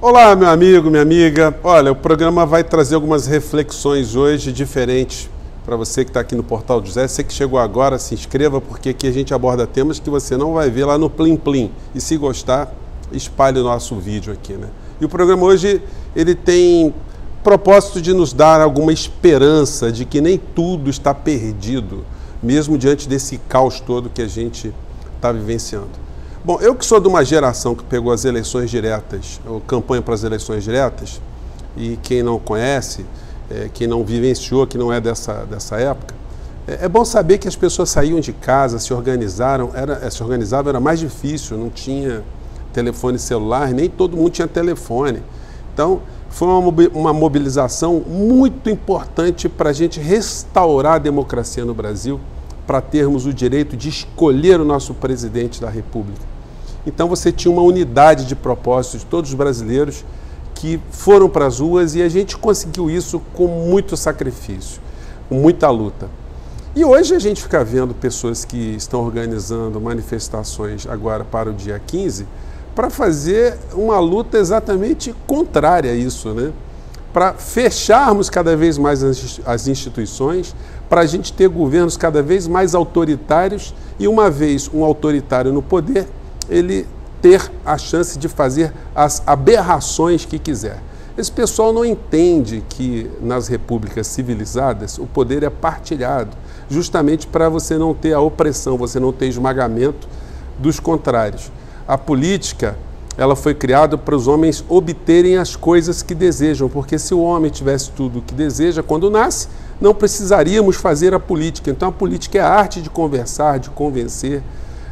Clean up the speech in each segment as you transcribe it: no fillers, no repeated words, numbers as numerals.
Olá, meu amigo, minha amiga. Olha, o programa vai trazer algumas reflexões hoje diferentes para você que está aqui no Portal do José. Você que chegou agora, se inscreva, porque aqui a gente aborda temas que você não vai ver lá no Plim Plim. E se gostar, espalhe o nosso vídeo aqui, né? E o programa hoje, ele tem propósito de nos dar alguma esperança de que nem tudo está perdido, mesmo diante desse caos todo que a gente está vivenciando. Bom, eu que sou de uma geração que pegou as eleições diretas, ou campanha para as eleições diretas, e quem não conhece, quem não vivenciou, que não é dessa época, é bom saber que as pessoas saíam de casa, se organizavam, era mais difícil, não tinha telefone celular, nem todo mundo tinha telefone. Então, foi uma mobilização muito importante para a gente restaurar a democracia no Brasil, para termos o direito de escolher o nosso presidente da República. Então você tinha uma unidade de propósito de todos os brasileiros que foram para as ruas e a gente conseguiu isso com muito sacrifício, com muita luta. E hoje a gente fica vendo pessoas que estão organizando manifestações agora para o dia 15 para fazer uma luta exatamente contrária a isso, né? Para fecharmos cada vez mais as instituições, para a gente ter governos cada vez mais autoritários e, uma vez um autoritário no poder, ele ter a chance de fazer as aberrações que quiser. Esse pessoal não entende que nas repúblicas civilizadas o poder é partilhado, justamente para você não ter a opressão, você não ter esmagamento dos contrários. A política, ela foi criada para os homens obterem as coisas que desejam, porque se o homem tivesse tudo o que deseja quando nasce, não precisaríamos fazer a política. Então a política é a arte de conversar, de convencer,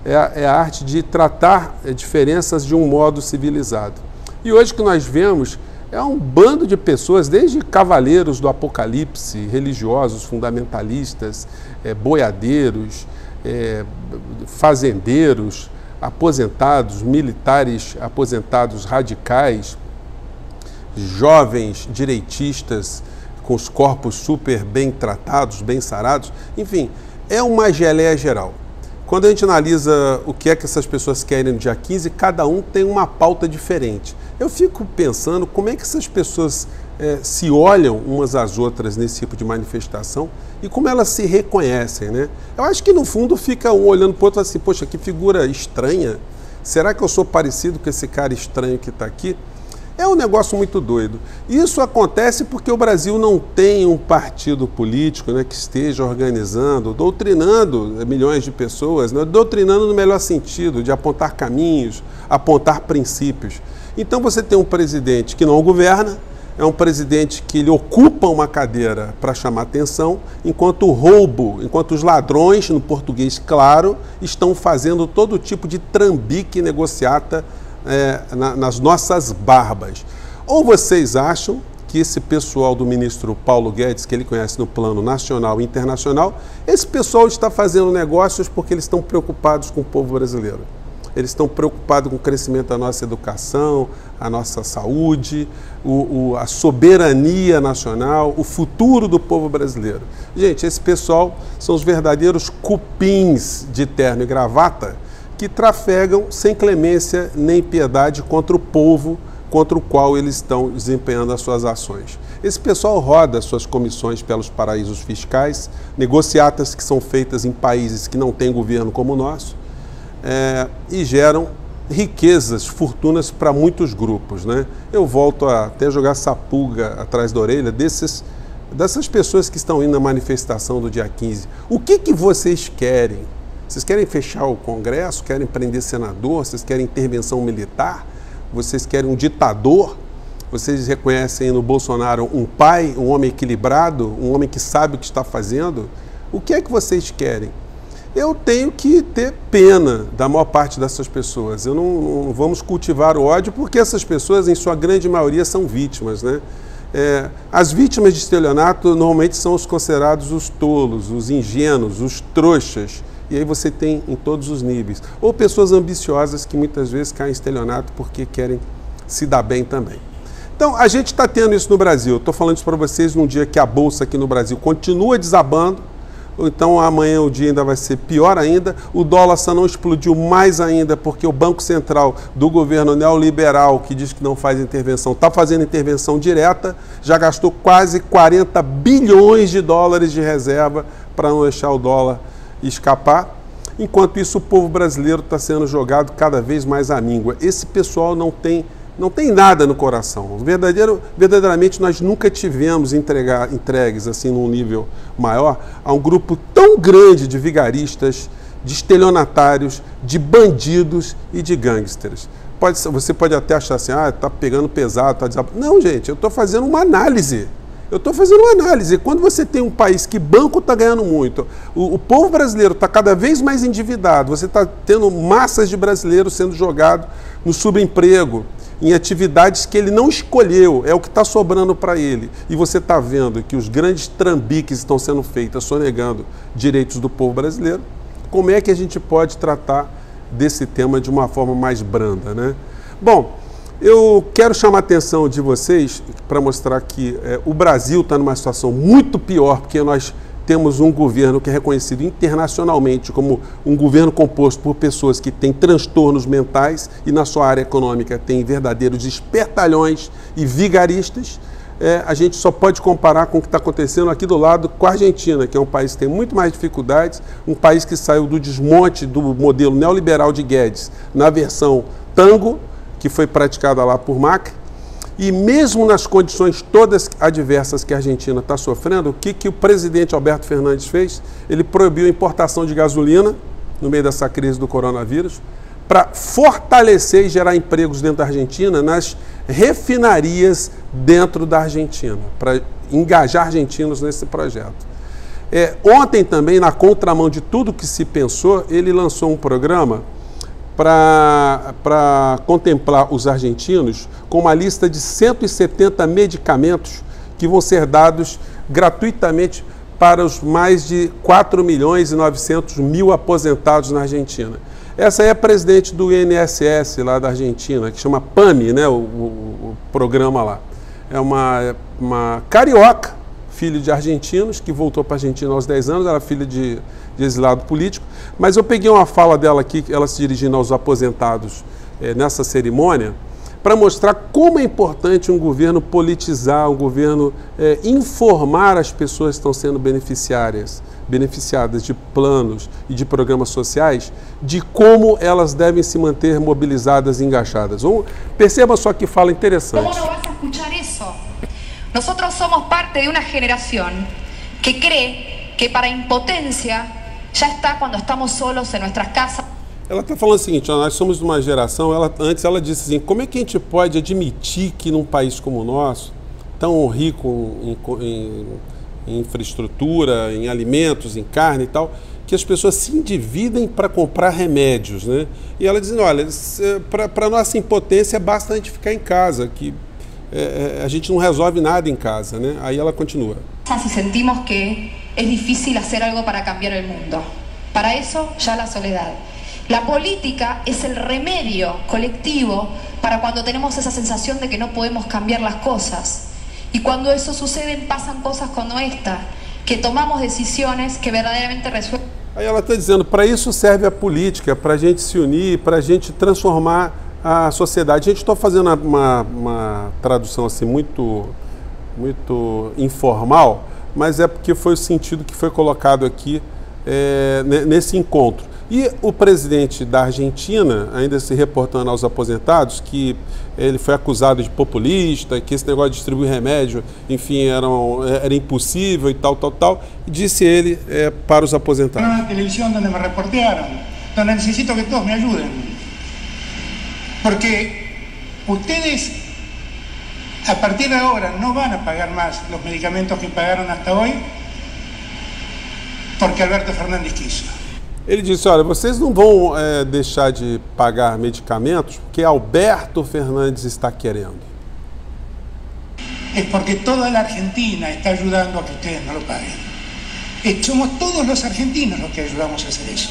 é a arte de tratar diferenças de um modo civilizado. E hoje o que nós vemos é um bando de pessoas, desde cavaleiros do apocalipse, religiosos, fundamentalistas, boiadeiros, fazendeiros, aposentados, militares aposentados radicais, jovens direitistas com os corpos super bem tratados, bem sarados, enfim, é uma geleia geral. Quando a gente analisa o que é que essas pessoas querem no dia 15, cada um tem uma pauta diferente. Eu fico pensando como é que essas pessoas se olham umas às outras nesse tipo de manifestação e como elas se reconhecem, né? Eu acho que no fundo fica um olhando para o outro assim, poxa, que figura estranha, será que eu sou parecido com esse cara estranho que está aqui? É um negócio muito doido. Isso acontece porque o Brasil não tem um partido político, né, que esteja organizando, doutrinando milhões de pessoas, né, doutrinando no melhor sentido, de apontar caminhos, apontar princípios. Então você tem um presidente que não governa, é um presidente que ele ocupa uma cadeira para chamar atenção, enquanto o roubo, enquanto os ladrões, no português claro, estão fazendo todo tipo de trambique e negociata nas nossas barbas. Ou vocês acham que esse pessoal do ministro Paulo Guedes, que ele conhece no plano nacional e internacional, esse pessoal está fazendo negócios porque eles estão preocupados com o povo brasileiro. Eles estão preocupados com o crescimento da nossa educação, a nossa saúde, a soberania nacional, o futuro do povo brasileiro. Gente, esse pessoal são os verdadeiros cupins de terno e gravata que trafegam sem clemência nem piedade contra o povo contra o qual eles estão desempenhando as suas ações. Esse pessoal roda suas comissões pelos paraísos fiscais, negociatas que são feitas em países que não têm governo como o nosso, e geram riquezas, fortunas para muitos grupos, né? Eu volto a até jogar essa pulga atrás da orelha dessas pessoas que estão indo na manifestação do dia 15. O que vocês querem? Vocês querem fechar o Congresso? Querem prender senador? Vocês querem intervenção militar? Vocês querem um ditador? Vocês reconhecem no Bolsonaro um pai, um homem equilibrado, um homem que sabe o que está fazendo? O que é que vocês querem? Eu tenho que ter pena da maior parte dessas pessoas. Não vamos cultivar o ódio porque essas pessoas, em sua grande maioria, são vítimas, né? As vítimas de estelionato normalmente são os considerados os tolos, os ingênuos, os trouxas. E aí você tem em todos os níveis. Ou pessoas ambiciosas que muitas vezes caem em estelionato porque querem se dar bem também. Então, a gente está tendo isso no Brasil. Estou falando isso para vocês num dia que a Bolsa aqui no Brasil continua desabando, ou então amanhã o dia ainda vai ser pior ainda. O dólar só não explodiu mais ainda porque o Banco Central do governo neoliberal, que diz que não faz intervenção, está fazendo intervenção direta, já gastou quase 40 bilhões de dólares de reserva para não deixar o dólar escapar. Enquanto isso, o povo brasileiro está sendo jogado cada vez mais à míngua. Esse pessoal não tem nada no coração. Verdadeiramente, nós nunca tivemos entregues assim num nível maior a um grupo tão grande de vigaristas, de estelionatários, de bandidos e de gangsters. Você pode até achar assim, está pegando pesado, Não, gente, eu estou fazendo uma análise. Quando você tem um país que banco está ganhando muito, o povo brasileiro está cada vez mais endividado, você está tendo massas de brasileiros sendo jogados no subemprego, em atividades que ele não escolheu, é o que está sobrando para ele. E você está vendo que os grandes trambiques estão sendo feitos, sonegando direitos do povo brasileiro. Como é que a gente pode tratar desse tema de uma forma mais branda, né? Bom, eu quero chamar a atenção de vocês para mostrar que o Brasil está numa situação muito pior, porque nós temos um governo que é reconhecido internacionalmente como um governo composto por pessoas que têm transtornos mentais e na sua área econômica tem verdadeiros espertalhões e vigaristas. A gente só pode comparar com o que está acontecendo aqui do lado com a Argentina, que é um país que tem muito mais dificuldades, um país que saiu do desmonte do modelo neoliberal de Guedes na versão tango, que foi praticada lá por Macri, e mesmo nas condições todas adversas que a Argentina está sofrendo, o que o presidente Alberto Fernandes fez? Ele proibiu a importação de gasolina no meio dessa crise do coronavírus, para fortalecer e gerar empregos dentro da Argentina, nas refinarias dentro da Argentina, para engajar argentinos nesse projeto. Ontem também, na contramão de tudo que se pensou, ele lançou um programa para contemplar os argentinos com uma lista de 170 medicamentos que vão ser dados gratuitamente para os mais de 4.900.000 aposentados na Argentina. Essa é a presidente do INSS lá da Argentina, que chama PAMI, né, o programa lá. É uma carioca, filho de argentinos, que voltou para a Argentina aos 10 anos, era filha de exilado político. Mas eu peguei uma fala dela aqui, ela se dirigindo aos aposentados nessa cerimônia, para mostrar como é importante um governo politizar, um governo informar as pessoas que estão sendo beneficiadas de planos e de programas sociais, de como elas devem se manter mobilizadas e engajadas. Perceba só que fala interessante. Como não vas a escuchar isso? Nosotros somos parte de uma geração que cree que para impotência já está quando estamos solos em nossas casas. Ela está falando o seguinte, nós somos de uma geração, antes ela disse assim, como é que a gente pode admitir que num país como o nosso, tão rico em infraestrutura, em alimentos, em carne e tal, que as pessoas se endividem para comprar remédios, né? E ela dizendo, olha, para nossa impotência basta a gente ficar em casa, que a gente não resolve nada em casa, né? Aí ela continua. Si sentimos que é difícil fazer algo para cambiar o mundo, para isso já a soledad. La política es el remedio colectivo para cuando tenemos esa sensación de que no podemos cambiar las cosas. Y cuando eso sucede, pasan cosas como esta, que tomamos decisiones que verdaderamente resuelven. Aí ela está dizendo, para isso serve a política, para a gente se unir, para a gente transformar a sociedade. A gente está fazendo uma tradução assim muito informal, mas é porque foi o sentido que foi colocado aqui nesse encontro. E o presidente da Argentina, ainda se reportando aos aposentados, que ele foi acusado de populista, que esse negócio de distribuir remédio, enfim, era impossível e tal, disse ele para os aposentados. Na televisão onde me reportearam, onde necessito que todos me ajudem, porque vocês, a partir de agora, não vão pagar mais os medicamentos que pagaram até hoje, porque Alberto Fernandes quiso. Ele disse, olha, vocês não vão deixar de pagar medicamentos porque Alberto Fernandes está querendo. É porque toda a Argentina está ajudando a que vocês não lo paguen. Somos todos os argentinos os que ajudamos a fazer isso.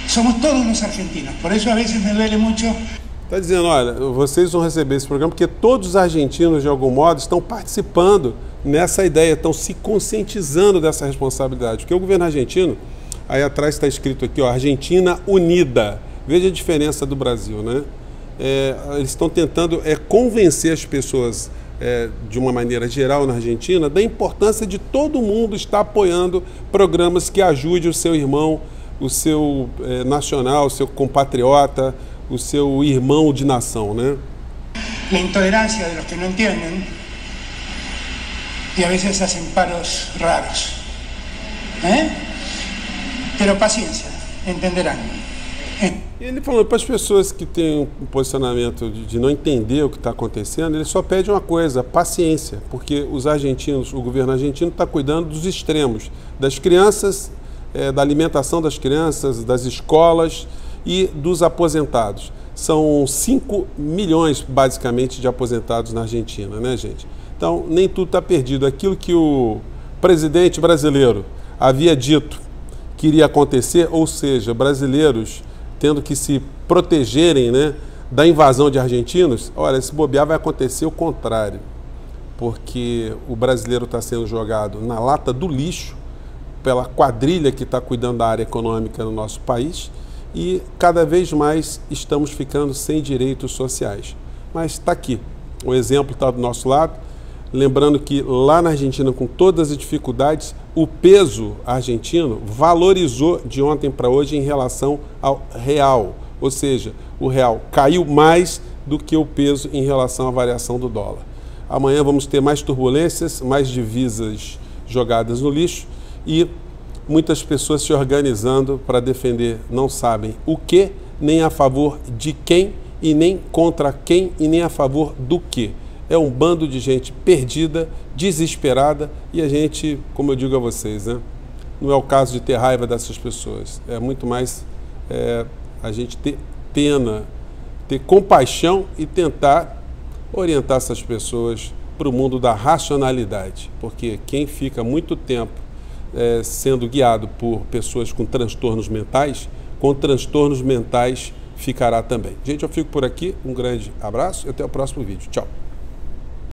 Somos todos os argentinos. Por isso, a vezes me duele muito. Está dizendo, olha, vocês vão receber esse programa porque todos os argentinos, de algum modo, estão participando nessa ideia, estão se conscientizando dessa responsabilidade. Porque o governo argentino, aí atrás está escrito aqui, ó, Argentina Unida. Veja a diferença do Brasil, né? Eles estão tentando convencer as pessoas, de uma maneira geral na Argentina, da importância de todo mundo estar apoiando programas que ajudem o seu irmão, o seu nacional, o seu compatriota, o seu irmão de nação, né? La intolerancia de los que no entienden y a veces hacen paros raros. Pero paciencia, entenderán. Ele falou para as pessoas que têm um posicionamento de não entender o que está acontecendo, ele só pede uma coisa, paciência, porque os argentinos, o governo argentino está cuidando dos extremos, das crianças, da alimentação das crianças, das escolas e dos aposentados. São 5 milhões, basicamente, de aposentados na Argentina, né, gente? Então, nem tudo está perdido. Aquilo que o presidente brasileiro havia dito que iria acontecer, ou seja, brasileiros tendo que se protegerem, né, da invasão de argentinos, olha, se bobear vai acontecer o contrário, porque o brasileiro está sendo jogado na lata do lixo pela quadrilha que está cuidando da área econômica no nosso país e cada vez mais estamos ficando sem direitos sociais. Mas está aqui, o exemplo está do nosso lado, lembrando que lá na Argentina, com todas as dificuldades, o peso argentino valorizou de ontem para hoje em relação ao real, ou seja, o real caiu mais do que o peso em relação à variação do dólar. Amanhã vamos ter mais turbulências, mais divisas jogadas no lixo e muitas pessoas se organizando para defender não sabem o que, nem a favor de quem e nem contra quem e nem a favor do que. É um bando de gente perdida, desesperada e a gente, como eu digo a vocês, né, não é o caso de ter raiva dessas pessoas, é muito mais a gente ter pena, ter compaixão e tentar orientar essas pessoas para o mundo da racionalidade, porque quem fica muito tempo sendo guiado por pessoas com transtornos mentais ficará também. Gente, eu fico por aqui, um grande abraço e até o próximo vídeo. Tchau!